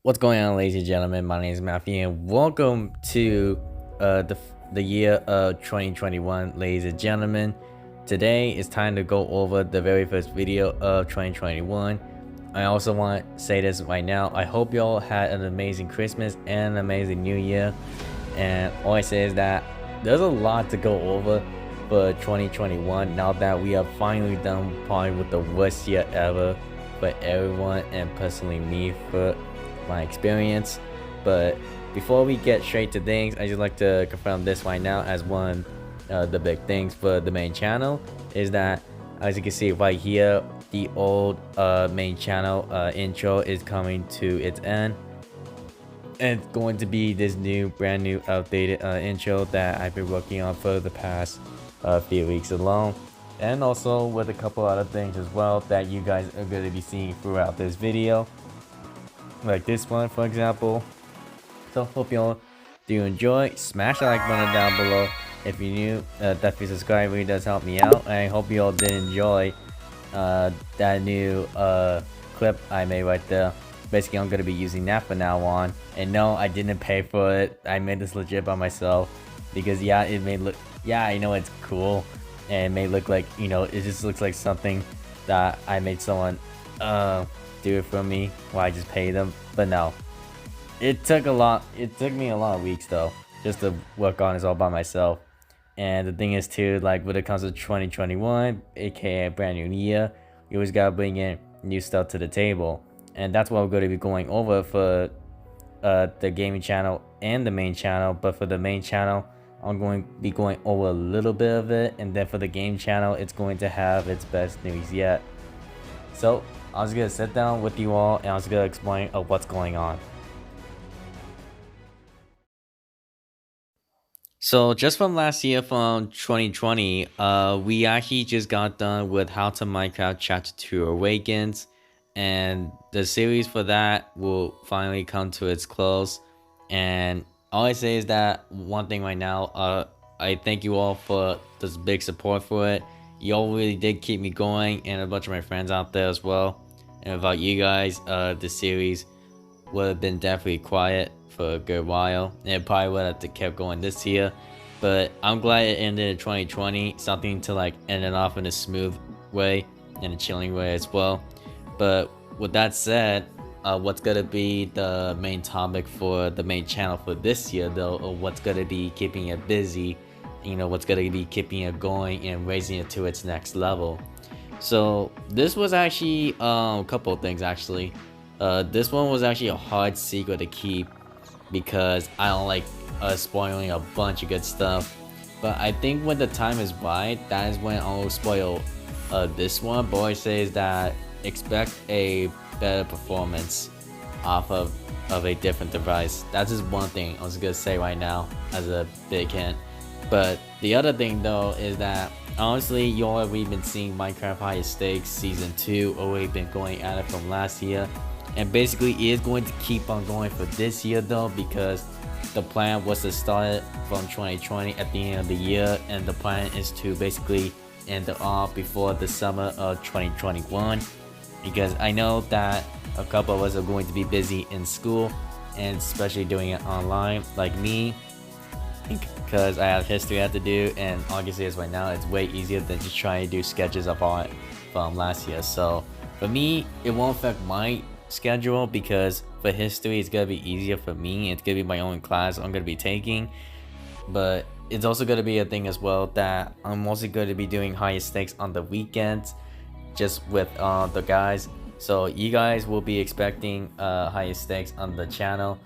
What's going on, ladies and gentlemen? My name is Matthew, and welcome to the year of 2021, ladies and gentlemen. Today it's time to go over the very first video of 2021. I also want to say this right now. I hope y'all had an amazing Christmas and an amazing New Year. And all I say is that there's a lot to go over for 2021 now that we are finally done probably with the worst year ever for everyone, and personally me for my experience. But before we get straight to things, I just like to confirm this right now as one of the big things for the main channel is that, as you can see right here, the old main channel intro is coming to its end, and it's going to be this brand new updated intro that I've been working on for the past few weeks alone, and also with a couple other things as well that you guys are going to be seeing throughout this video, like this one for example. So hope y'all do enjoy. Smash the like button down below if you're new. Definitely subscribe, really does help me out. And I hope you all did enjoy that new clip I made right there. Basically, I'm gonna be using that from now on. And no, I didn't pay for it. I made this legit by myself because it may look, I know it's cool, and it may look like, it just looks like something that I made someone do it for me while I just pay them. But no, it took me a lot of weeks though just to work on this all by myself. And the thing is too, like when it comes to 2021, aka a brand new year, you always gotta bring in new stuff to the table, and that's what we're going to be going over for the gaming channel and the main channel. But for the main channel, I'm going to be going over a little bit of it, and then for the game channel, it's going to have its best news yet. So I was gonna sit down with you all and I was gonna explain what's going on. So just from last year, from 2020, we actually just got done with How to Minecraft Chapter 2 Awakens, and the series for that will finally come to its close. And all I say is that one thing right now, I thank you all for this big support for it. Y'all really did keep me going, and a bunch of my friends out there as well. And without you guys, the series would have been definitely quiet for a good while, and it probably would have kept going this year. But I'm glad it ended in 2020, something to like end it off in a smooth way and a chilling way as well. But with that said, what's gonna be the main topic for the main channel for this year though, or what's gonna be keeping it busy, what's gonna be keeping it going and raising it to its next level. So this was actually a couple of things actually. This one was actually a hard secret to keep because I don't like spoiling a bunch of good stuff. But I think when the time is right, that is when I'll spoil this one. Boy says that expect a better performance off of a different device. That's just one thing I was gonna say right now as a big hint. But the other thing though is that honestly, you all have been seeing Minecraft Higher Stakes Season 2 already been going at it from last year, and basically it is going to keep on going for this year though, because the plan was to start it from 2020 at the end of the year, and the plan is to basically end it off before the summer of 2021, because I know that a couple of us are going to be busy in school, and especially doing it online like me, because I have history I have to do, and August is right now, it's way easier than just trying to do sketches of art from last year. So for me, it won't affect my schedule because for history it's gonna be easier for me. It's gonna be my own class I'm gonna be taking, but it's also gonna be a thing as well that I'm also going to be doing Higher Stakes on the weekends just with the guys. So you guys will be expecting Higher Stakes on the channel.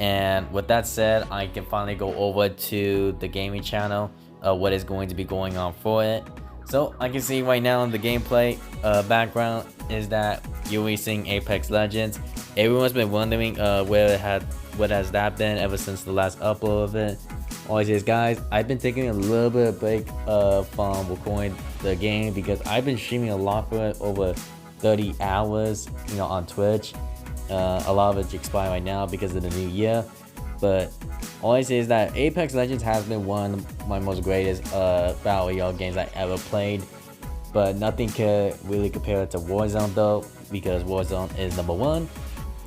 And with that said, I can finally go over to the gaming channel, what is going to be going on for it. So I can see right now in the gameplay background is that you're racing Apex Legends. Everyone's been wondering what has that been ever since the last upload of it. Always is, guys, I've been taking a little bit of break from recording the game because I've been streaming a lot for it, over 30 hours, on Twitch. A lot of it's expired right now because of the new year, but all I say is that Apex Legends has been one of my most greatest battle royale games I ever played, but nothing could really compare it to Warzone though, because Warzone is #1.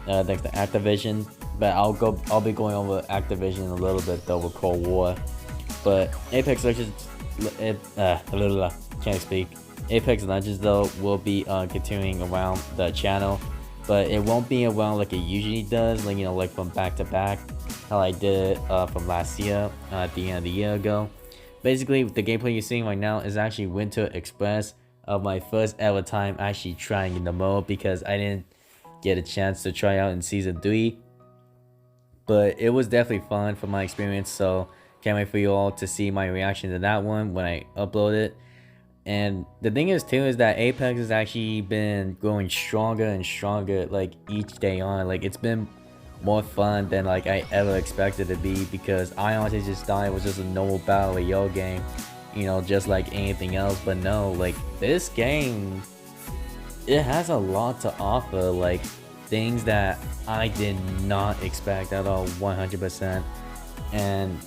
next to Activision. But I'll be going over Activision a little bit though with Cold War. But Apex Legends, can't speak. Apex Legends though will be continuing around the channel, but it won't be around like it usually does, like like from back to back, how I did from last year at the end of the year ago. Basically, the gameplay you're seeing right now is actually Winter Express of my first ever time actually trying in the mode, because I didn't get a chance to try out in season 3. But it was definitely fun from my experience, so can't wait for you all to see my reaction to that one when I upload it. And the thing is too is that Apex has actually been growing stronger and stronger like each day on. Like it's been more fun than like I ever expected to be, because I honestly just thought it was just a normal battle royale game, just like anything else. But no, like this game, it has a lot to offer, like things that I did not expect at all, 100%. And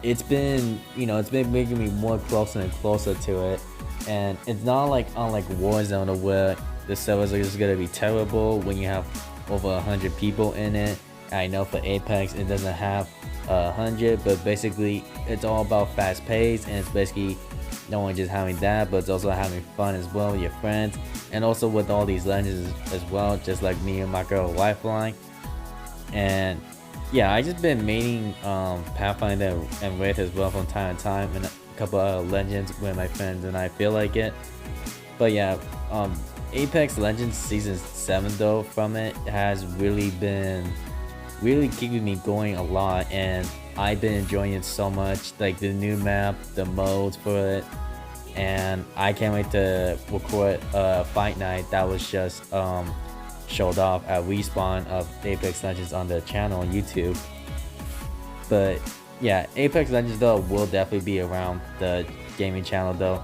it's been making me more closer and closer to it. And it's not like unlike Warzone where the servers are just gonna be terrible when you have over 100 people in it. I know for Apex it doesn't have 100, but basically it's all about fast pace, and it's basically no one just having that, but it's also having fun as well with your friends, and also with all these legends as well, just like me and my girl Lifeline. And yeah, I just been mating Pathfinder and Wraith as well from time to time, and a couple of legends with my friends, and I feel like it. But yeah, Apex Legends Season 7 though from it has really been keeping me going a lot, and I've been enjoying it so much. Like the new map, the modes for it, and I can't wait to record Fight Night that was just showed off at Respawn of Apex Legends on the channel on YouTube. But yeah, Apex Legends though will definitely be around the gaming channel though.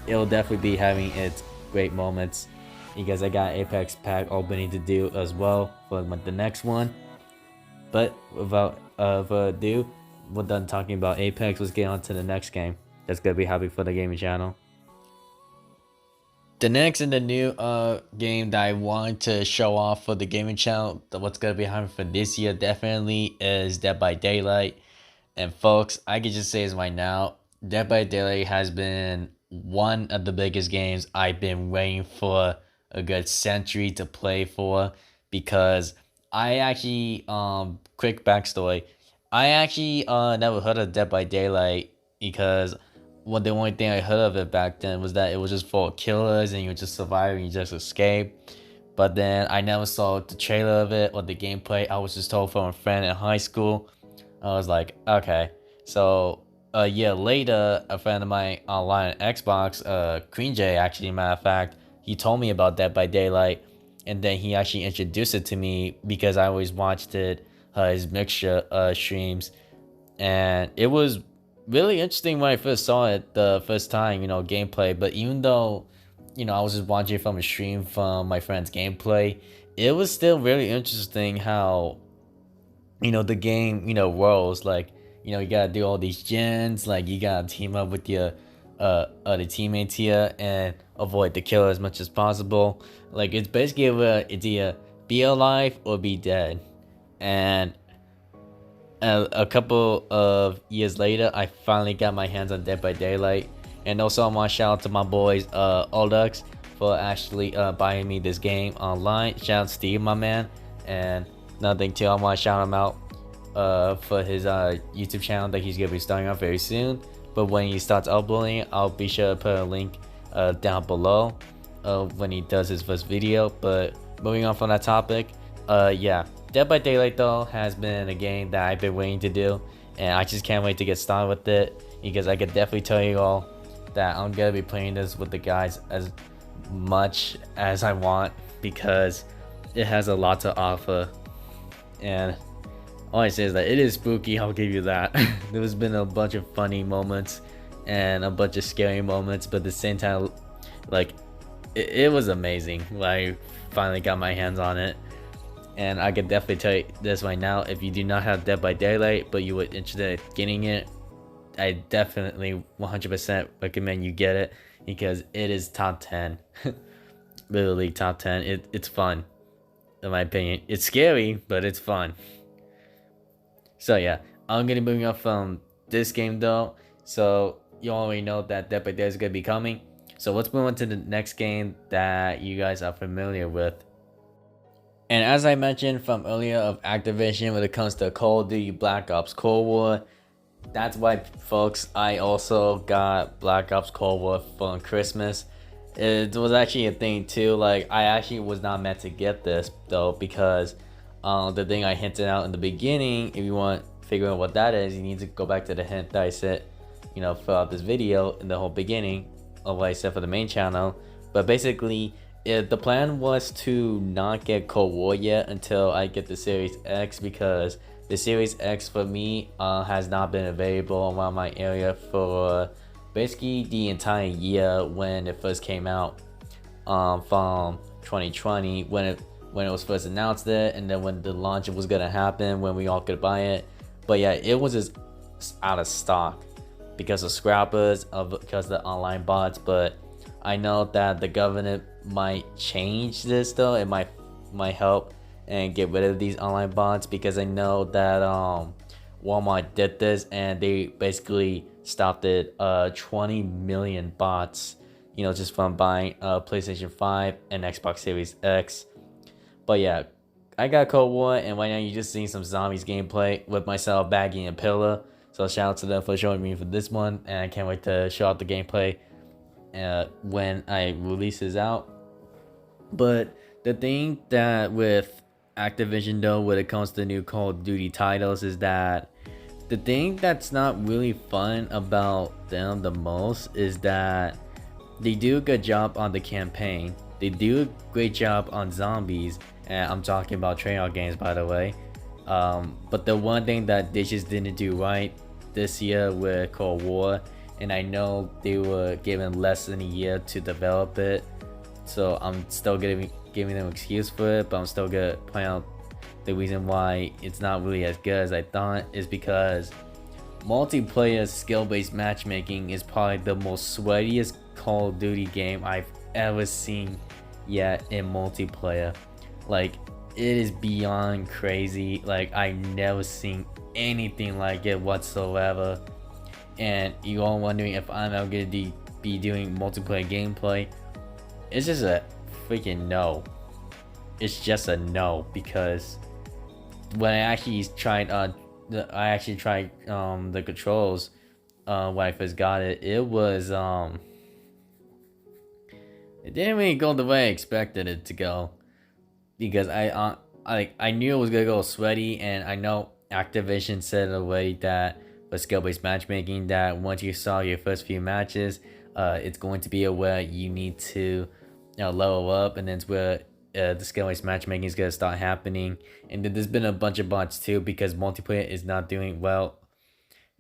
It'll definitely be having its great moments, because I got Apex pack opening to do as well for the next one. But without further ado, we're done talking about Apex. Let's get on to the next game that's gonna be happy for the gaming channel. The next in the new game that I want to show off for the gaming channel, what's gonna be happening for this year definitely is Dead by Daylight. And folks, I can just say this right now, Dead by Daylight has been one of the biggest games I've been waiting for a good century to play for, because I actually quick backstory. I actually never heard of Dead by Daylight, because the only thing I heard of it back then was that it was just for killers and you would just survive and you just escape. But then I never saw the trailer of it or the gameplay. I was just told from a friend in high school. I was like, okay. So a year later, a friend of mine online on Xbox, Queen J actually, matter of fact, he told me about Dead by Daylight, and then he actually introduced it to me because I always watched it, his mixture streams, and it was really interesting when I first saw it the first time, gameplay. But even though, I was just watching from a stream from my friend's gameplay, it was still really interesting how, the game, rolls. Like, you gotta do all these gens, like you gotta team up with your other teammates here and avoid the killer as much as possible. Like it's basically it's either be alive or be dead. And a couple of years later, I finally got my hands on Dead by Daylight. And also I want to shout out to my boys Oldux for actually buying me this game online. Shout out Steve, my man. And another thing too, I want to shout him out for his YouTube channel that he's gonna be starting out very soon. But when he starts uploading, I'll be sure to put a link down below when he does his first video. But moving on from that topic, yeah, Dead by Daylight though has been a game that I've been waiting to do, and I just can't wait to get started with it, because I could definitely tell you all that I'm gonna be playing this with the guys as much as I want, because it has a lot to offer. And all I say is that it is spooky, I'll give you that. There's been a bunch of funny moments and a bunch of scary moments, but at the same time, like it was amazing. Like finally got my hands on it. And I can definitely tell you this right now, if you do not have Dead by Daylight but you were interested in getting it, I definitely 100% recommend you get it, because it is top 10. Literally top 10. It's fun. in my opinion. It's scary, but it's fun. So yeah, I'm gonna be moving up from this game though. So you already know that Dead by Daylight is gonna be coming. So let's move on to the next game that you guys are familiar with. And as I mentioned from earlier of Activision when it comes to Call of Duty Black Ops Cold War, that's why, folks, I also got Black Ops Cold War for Christmas. It was actually a thing too. Like, I actually was not meant to get this though, because the thing I hinted out in the beginning, if you want to figure out what that is, you need to go back to the hint that I said, throughout this video in the whole beginning of what I said for the main channel. But basically, the plan was to not get Cold War yet until I get the Series X, because the Series X for me has not been available around my area for basically the entire year when it first came out, from 2020 when it was first announced it, and then when the launch was gonna happen when we all could buy it. But yeah, it was just out of stock because of scrappers, because of the online bots. But I know that the government might change this though. It might help and get rid of these online bots, because I know that Walmart did this and they basically stopped it 20 million bots, just from buying PlayStation 5 and Xbox Series X. But yeah, I got Cold War, and right now you're just seeing some zombies gameplay with myself, Baggy, and Pillar. So shout out to them for showing me for this one, and I can't wait to show out the gameplay when I release this out. But the thing that with Activision though, when it comes to new Call of Duty titles, is that the thing that's not really fun about them the most is that they do a good job on the campaign. They do a great job on zombies, and I'm talking about Treyarch games, by the way. But the one thing that they just didn't do right this year with Cold War, and I know they were given less than a year to develop it, so I'm still giving them an excuse for it, but I'm still gonna point out the reason why it's not really as good as I thought is because multiplayer skill-based matchmaking is probably the most sweatiest Call of Duty game I've ever seen yet in multiplayer. Like, it is beyond crazy. Like, I've never seen anything like it whatsoever. And you all wondering if I'm ever gonna be doing multiplayer gameplay. It's just a freaking no. It's just a no, because when I actually tried the controls when I first got it, it was it didn't really go the way I expected it to go, because I knew it was gonna go sweaty, and I know Activision said already that for skill-based matchmaking, that once you saw your first few matches, it's going to be a where you need to level up, and then it's where the skill-based matchmaking is gonna start happening. And then there's been a bunch of bots too, because multiplayer is not doing well,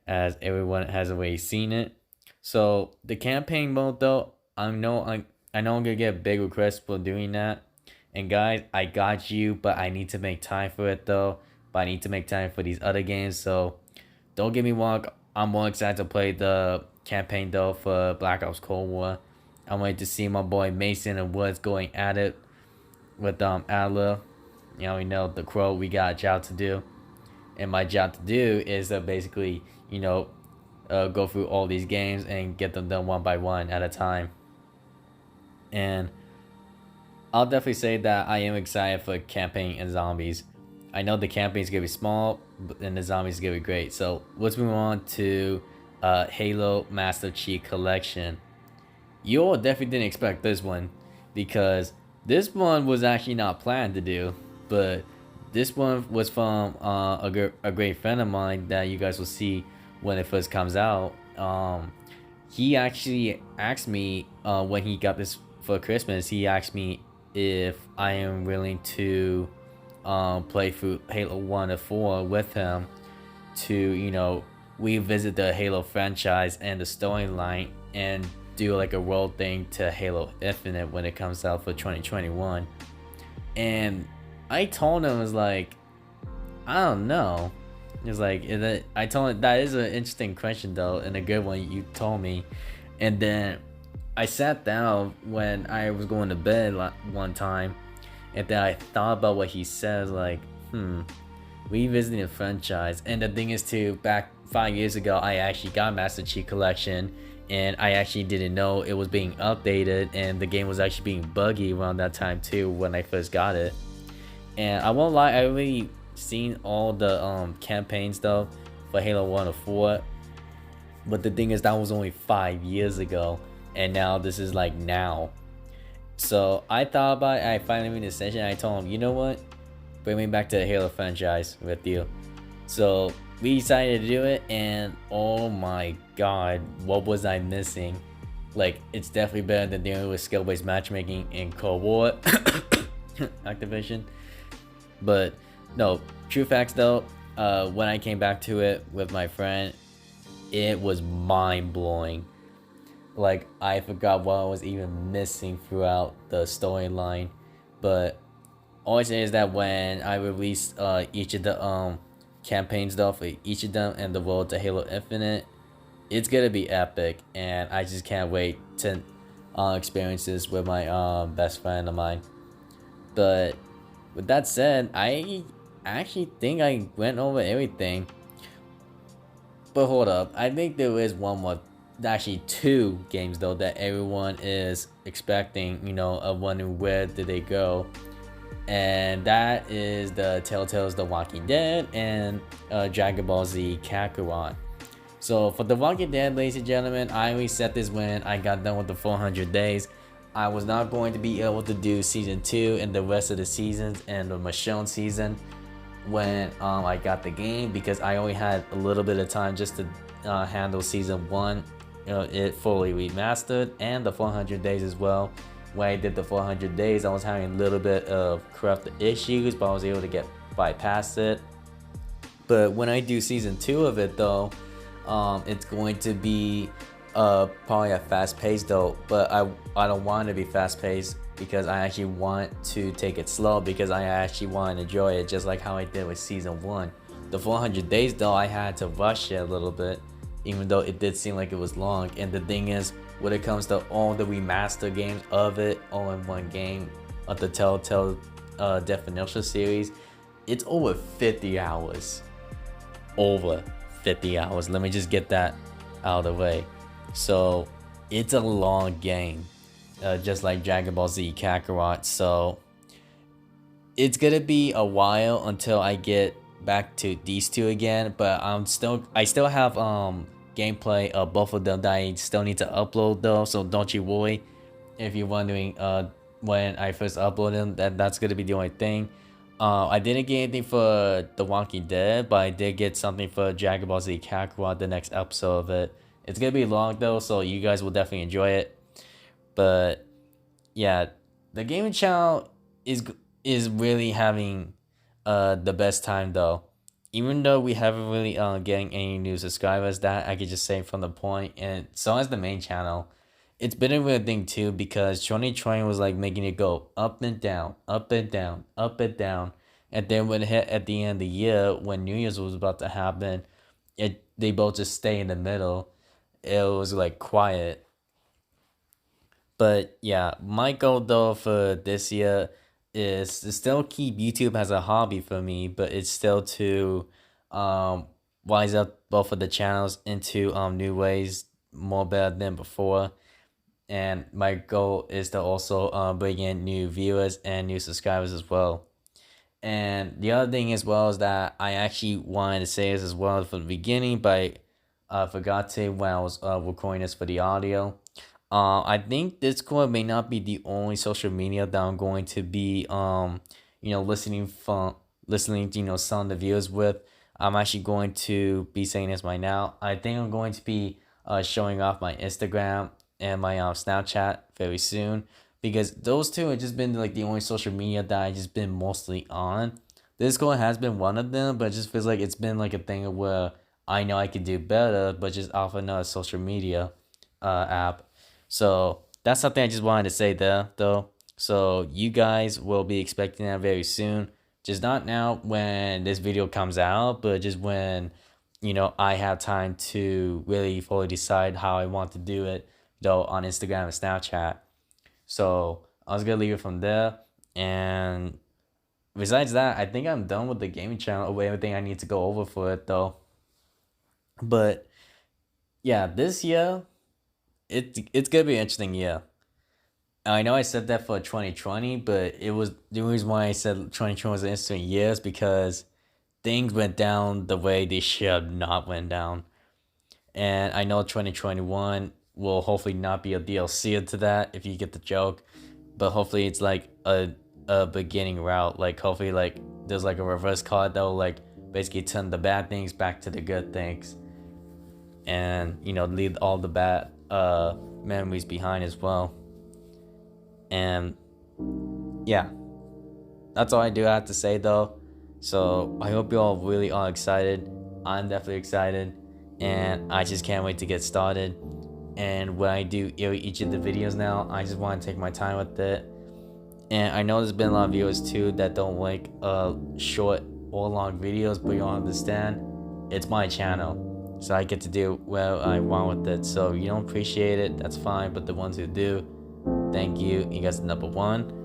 as everyone has already seen it. So the campaign mode though, I know I'm gonna get big requests for doing that. And guys, I got you, but I need to make time for it though. But I need to make time for these other games. So don't get me wrong, I'm more excited to play the campaign though for Black Ops Cold War. I'm ready to see my boy Mason and Woods going at it with Adler. We know the Crow, we got a job to do. And my job to do is basically, go through all these games and get them done one by one at a time. And I'll definitely say that I am excited for campaign and zombies. I know the campaign is gonna be small, and the zombies is gonna be great. So let's move on to Halo Master Chief Collection. You all definitely didn't expect this one, because this one was actually not planned to do, but this one was from a great friend of mine that you guys will see when it first comes out. He actually asked me when he got this for Christmas. He asked me if I am willing to play through Halo 1 to 4 with him to revisit the Halo franchise and the storyline, and do like a role thing to Halo Infinite when it comes out for 2021. And I told him, I was like, I don't know. It's like, I told him that is an interesting question though, and a good one you told me. And then I sat down when I was going to bed one time, And then I thought about what he says, like, revisiting the franchise. And the thing is, too, back 5 years ago, I actually got Master Chief Collection, and I actually didn't know it was being updated, and the game was actually being buggy around that time too when I first got it. And I won't lie, I already seen all the campaigns though for Halo 1 or 4, but the thing is that was only 5 years ago, and now this is like now. So I thought about it, I finally made a decision, I told him, you know what? Bring me back to the Halo franchise with you. So we decided to do it, and oh my god, what was I missing? Like, it's definitely better than dealing with skill-based matchmaking in Cold War Activision. But no, true facts though, when I came back to it with my friend, it was mind-blowing. Like, I forgot what I was even missing throughout the storyline. But all I say is that when I released each of the campaigns though for each of them and the road to Halo Infinite, it's gonna be epic, and I just can't wait to experience this with my best friend of mine. But with that said, I actually think I went over everything. But hold up, I think there is one more, actually two games though that everyone is expecting, wondering where did they go. And that is the Telltale's The Walking Dead and Dragon Ball Z Kakarot. So for The Walking Dead, ladies and gentlemen, I only said this when I got done with the 400 days. I was not going to be able to do season 2 and the rest of the seasons and the Michonne season when I got the game, because I only had a little bit of time just to handle season 1, it fully remastered, and the 400 days as well. When I did the 400 days, I was having a little bit of corrupt issues, but I was able to get bypass it. But when I do season 2 of it though, it's going to be probably a fast pace though, but I don't want it to be fast paced because I actually want to take it slow, because I actually want to enjoy it just like how I did with season 1. The 400 days though, I had to rush it a little bit, even though it did seem like it was long. And the thing is, when it comes to all the remaster games of it all in one game of the Telltale Definition series, it's over 50 hours. Over 50 hours. Let me just get that out of the way. So it's a long game, just like Dragon Ball Z Kakarot. So it's gonna be a while until I get back to these two again, but I still have gameplay of both of them that I still need to upload though, so don't you worry if you're wondering when I first upload them, that's gonna be the only thing. I didn't get anything for The Walking Dead, but I did get something for Dragon Ball Z Kakarot, the next episode of it. It's gonna be long though, so you guys will definitely enjoy it. But yeah, the gaming channel is really having the best time though. Even though we haven't really getting any new subscribers, that I could just say from the point, and so as the main channel, it's been a weird thing too, because 2020 was like making it go up and down, up and down, up and down, and then when it hit at the end of the year, when New Year's was about to happen, they both just stay in the middle. It was like quiet. But yeah, my goal though for this year is to still keep YouTube as a hobby for me, but it's still to wise up both of the channels into new ways more better than before. And my goal is to also bring in new viewers and new subscribers as well. And the other thing as well is that I actually wanted to say this as well from the beginning, but I forgot to when I was recording this for the audio. I think Discord may not be the only social media that I'm going to be listening to some of the viewers with. I'm actually going to be saying this right now. I think I'm going to be showing off my Instagram and my Snapchat very soon, because those two have just been like the only social media that I just been mostly on. Discord has been one of them, but it just feels like it's been like a thing where I know I could do better, but just off another social media app. So that's something I just wanted to say there, though. So you guys will be expecting that very soon. Just not now when this video comes out, but just when, I have time to really fully decide how I want to do it, though, on Instagram and Snapchat. So I was going to leave it from there. And besides that, I think I'm done with the gaming channel, with everything I need to go over for it though. But yeah, this year it's gonna be an interesting year. I know I said that for 2020, but it was the reason why I said 2020 was an interesting year is because things went down the way they should not went down. And I know 2021 will hopefully not be a DLC into that, if you get the joke. But hopefully it's like a beginning route. Like hopefully like there's like a reverse card that will like basically turn the bad things back to the good things. And leave all the bad memories behind as well. And yeah, that's all I do have to say though. So I hope you all really are excited. I'm definitely excited, and I just can't wait to get started. And when I do each of the videos now, I just want to take my time with it. And I know there's been a lot of viewers too that don't like short or long videos, but you don't understand, it's my channel, so I get to do what I want with it. So if you don't appreciate it, that's fine, but the ones who do, thank you. You guys are number one.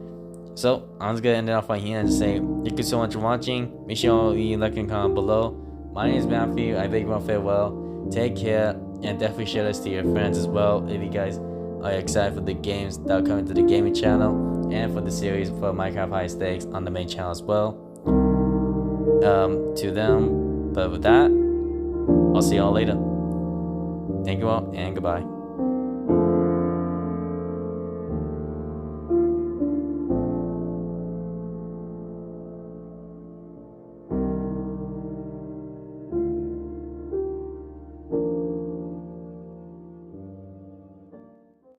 So I'm just gonna end it off right here and just say thank you so much for watching. Make sure you like and comment below. My name is Matthew. I beg you all farewell. Take care, and definitely share this to your friends as well if you guys are excited for the games that are coming to the gaming channel and for the series for Minecraft High Stakes on the main channel as well. To them. But with that, I'll see y'all later. Thank you all, and goodbye.